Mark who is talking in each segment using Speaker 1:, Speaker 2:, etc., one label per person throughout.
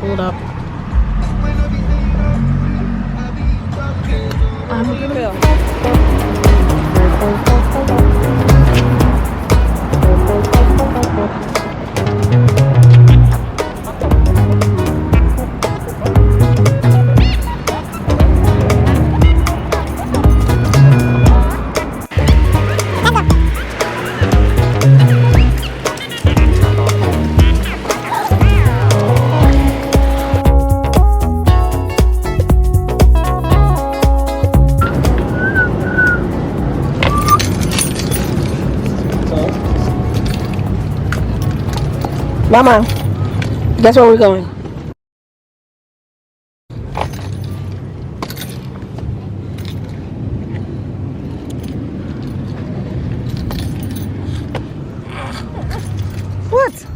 Speaker 1: pulled up. I'm gonna go. Mama, guess where we're going? What?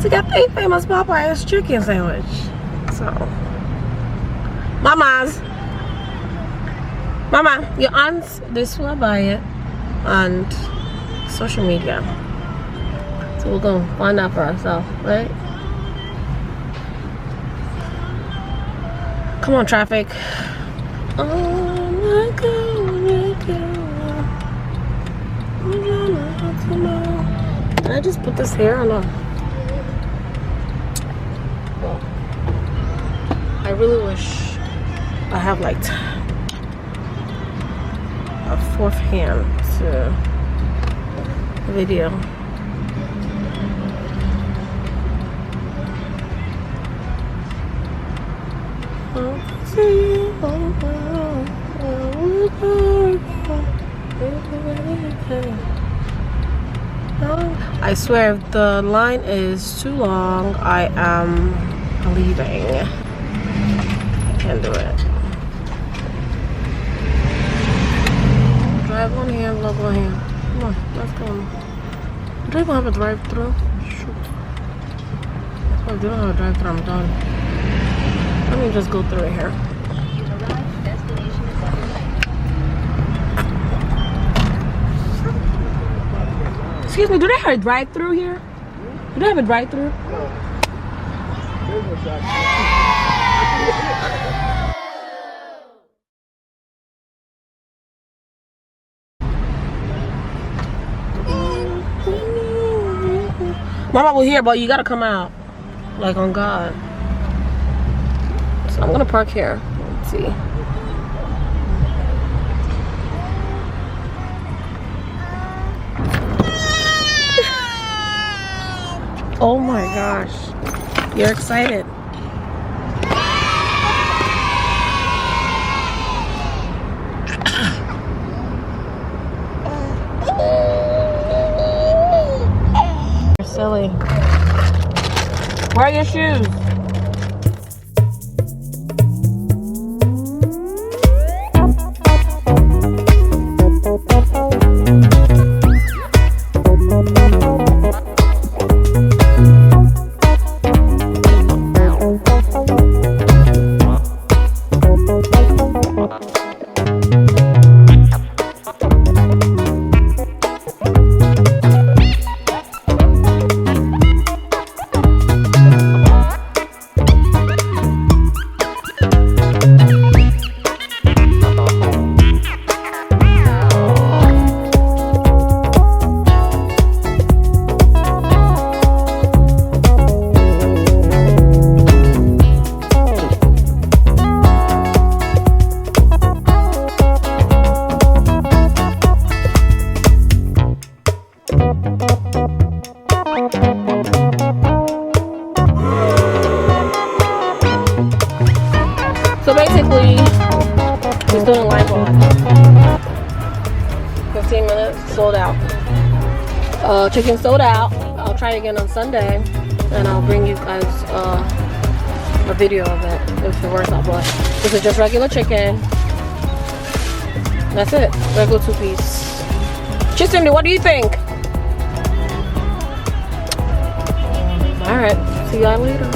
Speaker 1: To get the famous Popeyes chicken sandwich. So, Mama, your aunts, they swear by it on social media. So we're gonna find out for ourselves, right? Come on, traffic. Oh my God. Can I just put this here or no? I really wish I have like a fourth hand to video. I swear if the line is too long, I am leaving. Can't do it. Drive one hand, love one hand. Come on, let's go. Do you even have a drive-through? Shoot. If I don't have a drive-through, I'm done. Let me just go through it here. Excuse me, do they have a drive-through here? Do they have a drive-through? Mama will hear, but you gotta come out. Like on God. So I'm gonna park here. Let's see. Oh my gosh. You're excited. You're silly. Where are your shoes? So basically, he's doing live on 15 minutes, sold out. Chicken sold out. we'll try again on Sunday, and I'll bring you guys a video of it if it works out. But this is just regular chicken. That's it, regular 2-piece. Chisindy, what do you think? All right, see y'all later.